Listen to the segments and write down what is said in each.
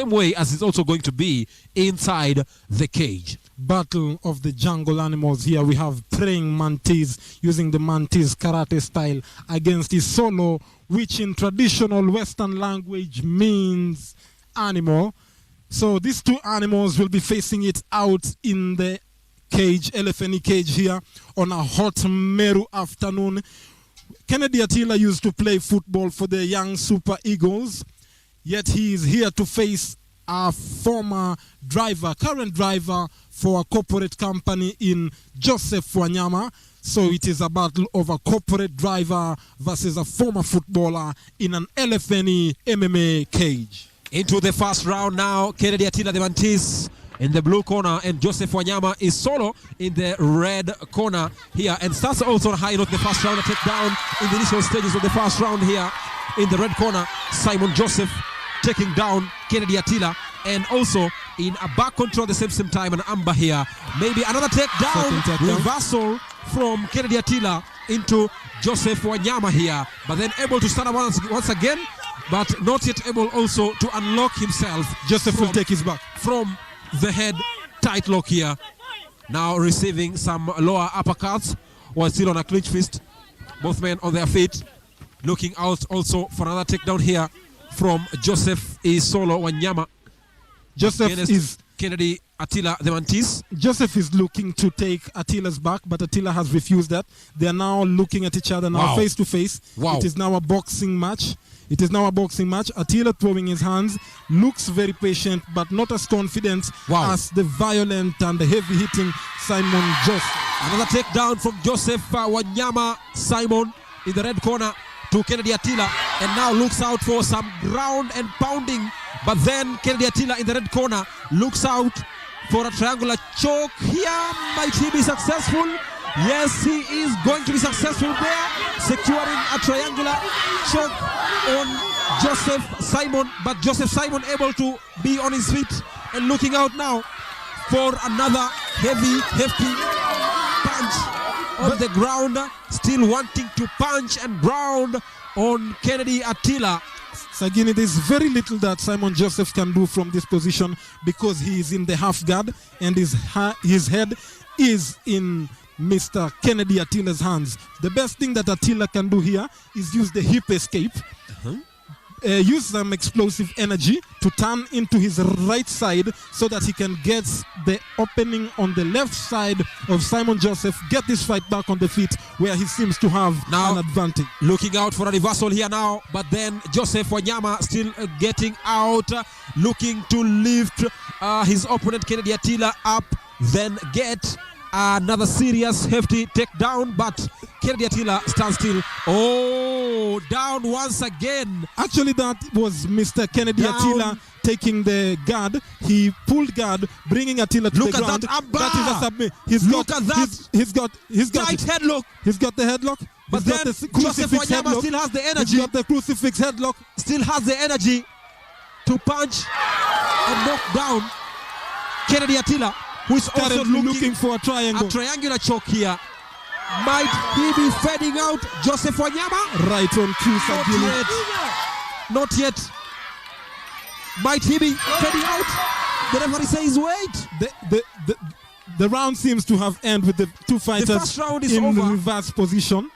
same way as it's also going to be inside the cage. Battle of the jungle animals. Here we have praying mantis using the mantis karate style against Isolo, which in traditional Western language means animal. So these two animals will be facing it out in the cage, elephant cage here on a hot Meru afternoon. Kennedy Atila used to play football for the young Super Eagles, yet he is here to face a former driver, current driver for a corporate company in Joseph Wanyama. So it is a battle of a corporate driver versus a former footballer in an LFNE MMA cage. Into the first round now, Kennedy Atila the Mantis in the blue corner and Joseph Wanyama is solo in the red corner here, and starts also on a high note the first round, a takedown in the initial stages of the first round here in the red corner. Simon Joseph taking down Kennedy Atila, and also in a back control at the same time an amber here, maybe another takedown, reversal from Kennedy Atila into Joseph Wanyama here, but then able to stand up once again, but not yet able also to unlock himself. Joseph will take his back from the head tight lock here, now receiving some lower uppercuts while still on a clinch fist. Both men on their feet, looking out also for another takedown here from Joseph Isolo Wanyama. Joseph is Kennedy Atila the Mantis. Joseph is looking to take Atila's back, but Atila has refused that. They are now looking at each other now, face to face. It is now a boxing match. Atila throwing his hands, looks very patient, but not as confident as the violent and the heavy-hitting Simon Joseph. Another takedown from Joseph Wanyama Simon in the red corner to Kennedy Atila, and now looks out for some ground and pounding, but then Kennedy Atila in the red corner looks out for a triangular choke here. Might he be successful? Yes, he is going to be successful there, securing a triangular choke on Joseph Simon, but Joseph Simon able to be on his feet and looking out now for another hefty punch on the ground, still wanting to punch and ground on Kennedy Atila. Sagini, there's very little that Simon Joseph can do from this position because he is in the half guard and his head is in Mr. Kennedy Atila's hands. The best thing that Atila can do here is use the hip escape, use some explosive energy to turn into his right side so that he can get the opening on the left side of Simon Joseph, get this fight back on the feet where he seems to have an advantage. Looking out for a reversal here now, but then Joseph Wanyama still getting out, looking to lift his opponent Kennedy Atila up, then get another serious hefty takedown, but Kennedy Atila stands still. Oh, down once again. Actually, that was Mr. Kennedy Atila taking the guard. He pulled guard, bringing Atila to the ground. That is a submit. He's got tight headlock. He's got the headlock. But then Joseph Wanyama still has the energy. He's got the crucifix headlock. Still has the energy to punch and knock down Kennedy Atila, who is also looking for a triangular choke here. Might he be fading out Joseph Wanyama? Right on cue. Not yet. Might he be fading out? The referee says wait. The round seems to have ended with the two fighters the first round is in over. Reverse position.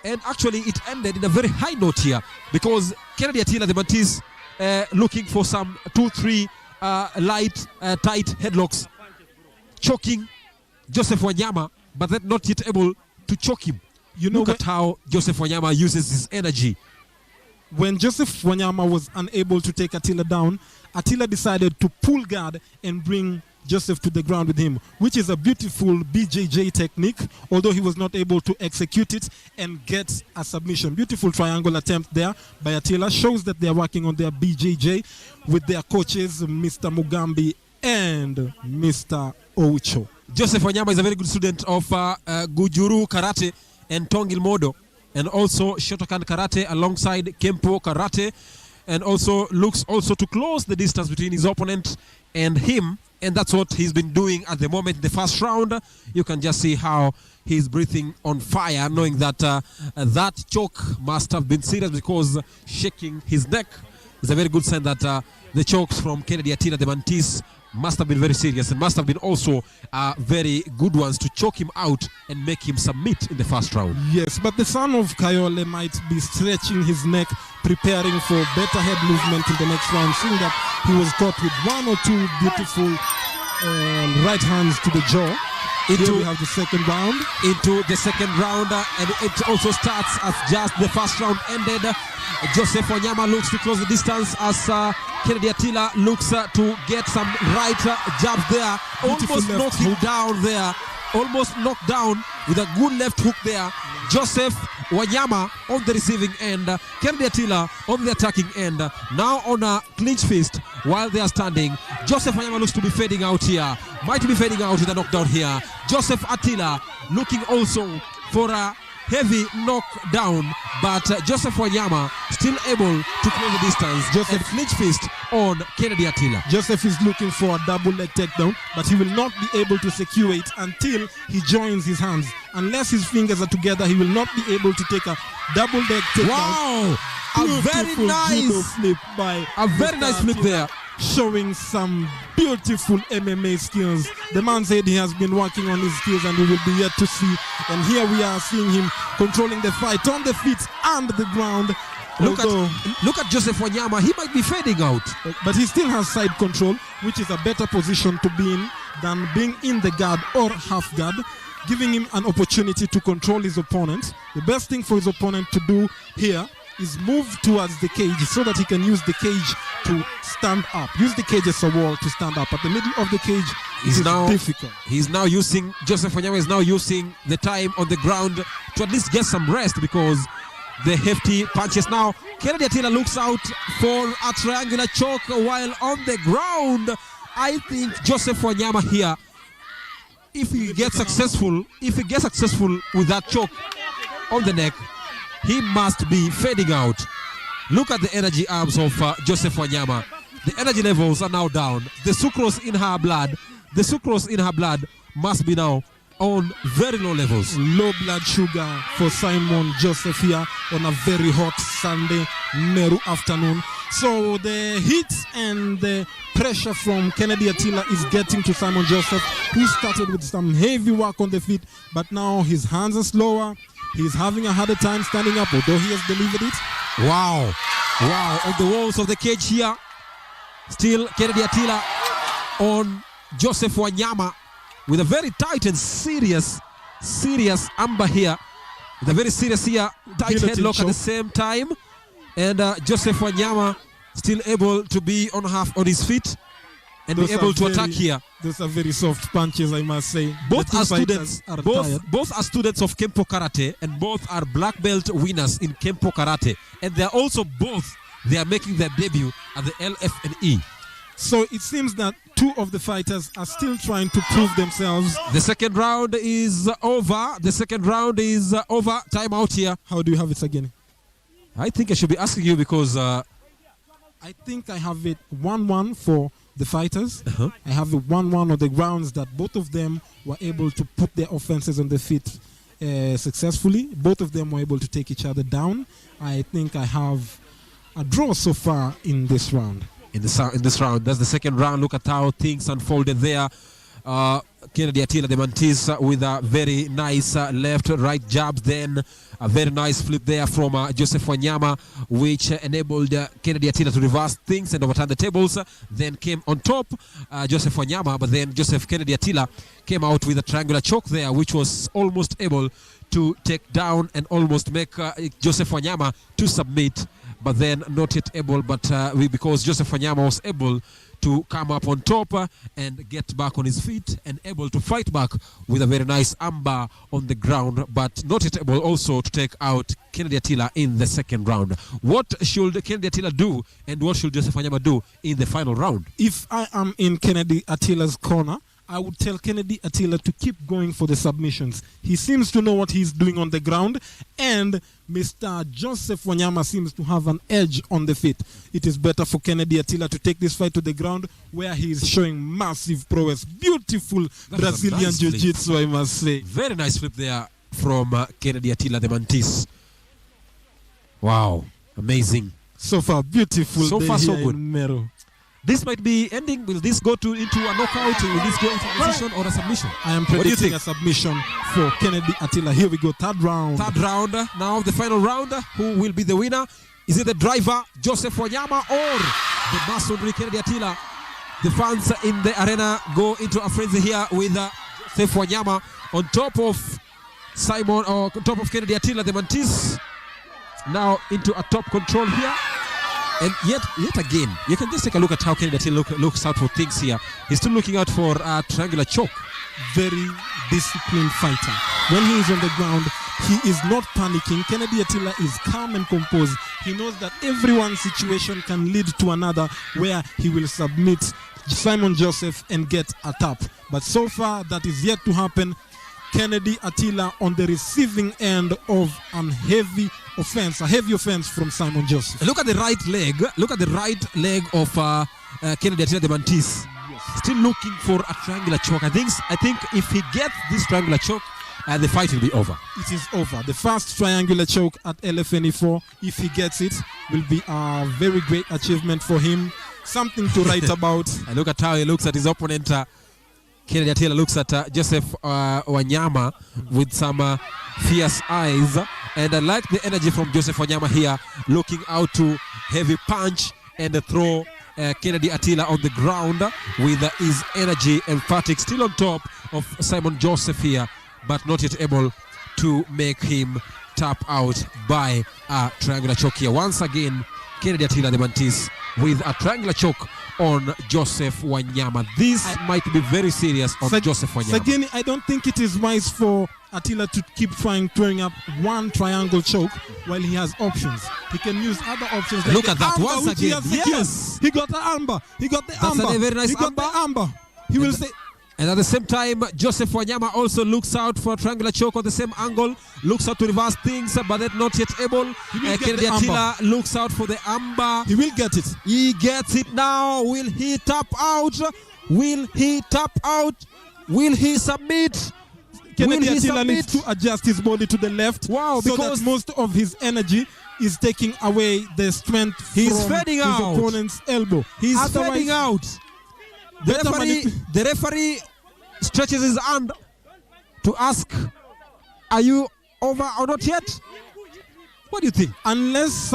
And actually it ended in a very high note here because Kennedy Atila the Mantis looking for some 2-3 light tight headlocks, choking Joseph Wanyama, but then not yet able to choke him. You know, look at how Joseph Wanyama uses his energy. When Joseph Wanyama was unable to take Atila down, Atila decided to pull guard and bring Joseph to the ground with him, which is a beautiful BJJ technique, although he was not able to execute it and get a submission. Beautiful triangle attempt there by Atila. Shows that they are working on their BJJ with their coaches, Mr. Mugambi and Mr. Ocho. Joseph Wanyama is a very good student of Gujuru Karate and Tongil Modo, and also Shotokan Karate alongside Kempo Karate, and also looks also to close the distance between his opponent and him, and that's what he's been doing at the moment in the first round. You can just see how he's breathing on fire, knowing that that choke must have been serious because shaking his neck is a very good sign that the chokes from Kennedy Atila, the Mantis, must have been very serious and must have been also very good ones to choke him out and make him submit in the first round. Yes, but the son of Kayole might be stretching his neck, preparing for better head movement in the next round, seeing that he was caught with one or two beautiful right hands to the jaw. Here we have the second round. Into the second round, and it also starts as just the first round ended. Joseph Wanyama looks to close the distance as Kennedy Atila looks to get some right jabs there. Almost knocked him down there. Almost knocked down with a good left hook there. Joseph Wanyama on the receiving end. Kennedy Atila on the attacking end. Now on a clinch fist while they are standing. Joseph Wanyama looks to be fading out here. Might be fading out with a knockdown here. Joseph Atila looking also for a heavy knockdown, but Joseph Wanyama still able to close the distance. Joseph clinch fist on Kennedy Atila. Joseph is looking for a double leg takedown, but he will not be able to secure it until he joins his hands. Unless his fingers are together, he will not be able to take a double leg takedown. Wow! A very nice flip by a very nice flip there, showing some beautiful MMA skills. The man said he has been working on his skills and we will be yet to see. And here we are seeing him controlling the fight on the feet and the ground. Look at Joseph Wanyama. He might be fading out, but he still has side control, which is a better position to be in than being in the guard or half guard, giving him an opportunity to control his opponent. The best thing for his opponent to do here is move towards the cage so that he can use the cage to stand up. Use the cage as a wall to stand up. At the middle of the cage is difficult. Joseph Wanyama is now using the time on the ground to at least get some rest because the hefty punches. Now Kennedy Atila looks out for a triangular choke while on the ground. I think Joseph Wanyama here, if he gets successful with that choke on the neck, he must be fading out. Look at the energy arms of Joseph Wanyama. The energy levels are now down. The sucrose in her blood must be now on very low levels. Low blood sugar for Simon Joseph here on a very hot Sunday Meru afternoon. So the heat and the pressure from Kennedy Atila is getting to Simon Joseph, who started with some heavy work on the feet, but now his hands are slower. He's having a harder time standing up, although he has delivered it. Wow. On the walls of the cage here. Still Kennedy Atila on Joseph Wanyama with a very tight and serious amber here. With a very serious here, tight headlock at the same time. And Joseph Wanyama still able to be on his feet and be able to attack here. Those are very soft punches, I must say. Both are students of Kempo Karate, and both are black belt winners in Kempo Karate. And they are making their debut at the LFNE. So it seems that two of the fighters are still trying to prove themselves. The second round is over. Time out here. How do you have it again? I think I should be asking you because I think I have it 1-1 for the fighters. I have it 1-1 on the grounds that both of them were able to put their offenses on the feet successfully. Both of them were able to take each other down. I think I have a draw so far in this round. In this round, that's the second round. Look at how things unfolded there. Kennedy Atila, the Mantis, with a very nice left-right jab, then a very nice flip there from Joseph Wanyama, which enabled Kennedy Atila to reverse things and overturn the tables. Then came on top Joseph Wanyama, but then Kennedy Atila came out with a triangular choke there, which was almost able to take down and almost make Joseph Wanyama to submit, but then not yet able, but because Joseph Wanyama was able to come up on top and get back on his feet and able to fight back with a very nice armbar on the ground, but not yet able also to take out Kennedy Atila in the second round. What should Kennedy Atila do and what should Joseph Wanyama do in the final round? If I am in Kennedy Atila's corner, I would tell Kennedy Atila to keep going for the submissions. He seems to know what he's doing on the ground, and Mr. Joseph Wanyama seems to have an edge on the feet. It is better for Kennedy Atila to take this fight to the ground, where he is showing massive prowess. Beautiful Brazilian nice Jiu-Jitsu, I must say. Very nice flip there from Kennedy Atila, the Mantis. Wow, amazing. So far, beautiful. So far, so good. Meru. this might be ending. Will this go into a knockout? Will this go into a decision or a submission? I am predicting a submission for Kennedy Atila. Here we go, third round. Third round. Now the final round. Who will be the winner? Is it the driver, Joseph Wanyama, or the masonry, Kennedy Atila? The fans in the arena go into a frenzy here with Joseph Wanyama on top of Simon, or on top of Kennedy Atila. The Mantis now into a top control here. And yet again, you can just take a look at how Kennedy Atila looks out for things here. He's still looking out for a triangular choke. Very disciplined fighter. When he is on the ground, he is not panicking. Kennedy Atila is calm and composed. He knows that everyone's situation can lead to another where he will submit Simon Joseph and get a tap. But so far, that is yet to happen. Kennedy Atila on the receiving end of a heavy offense from Simon Joseph. Look at the right leg. Look at the right leg of Kennedy Atila, the Mantis. Yes. Still looking for a triangular choke. I think if he gets this triangular choke, the fight will be over. It is over. The first triangular choke at LFNE4, if he gets it, will be a very great achievement for him. Something to write about. And look at how he looks at his opponent. Kennedy Atila looks at Joseph Wanyama with some fierce eyes. And I like the energy from Joseph Wanyama here, looking out to heavy punch and throw Kennedy Atila on the ground with his energy, emphatic, still on top of Simon Joseph here, but not yet able to make him tap out by a triangular choke here. Once again, Kennedy Atila, the Mantis, with a triangular choke on Joseph Wanyama. This might be very serious on Joseph Wanyama. Again, I don't think it is wise for Atila to keep throwing up one triangle choke while he has options. He can use other options. Like look at that once again. Yes, he got the amber. He got the amber. That's a very nice he got the amber. He will say. And at the same time, Joseph Wanyama also looks out for a triangular choke on the same angle, looks out to reverse things, but they're not yet able. Kennedy Atila looks out for the amber. He will get it. He gets it now. Will he tap out? Will he tap out? Will he submit? Kennedy Atila needs to adjust his body to the left. Wow, so because that most of his energy is taking away the strength he's from fading his out. Opponent's elbow. He's fading out. The referee stretches his hand to ask, are you over or not yet? What do you think? Unless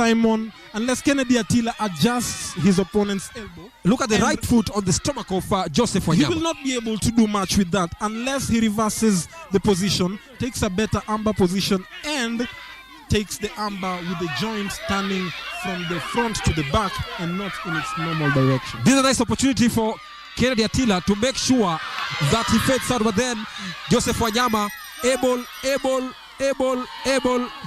Kennedy Atila adjusts his opponent's elbow. Look at the right foot on the stomach of Joseph Wanyama. He will not be able to do much with that unless he reverses the position, takes a better amber position, and takes the amber with the joint turning from the front to the back and not in its normal direction. This is a nice opportunity for Kennedy Atila to make sure that he fades out, but then Joseph Wanyama able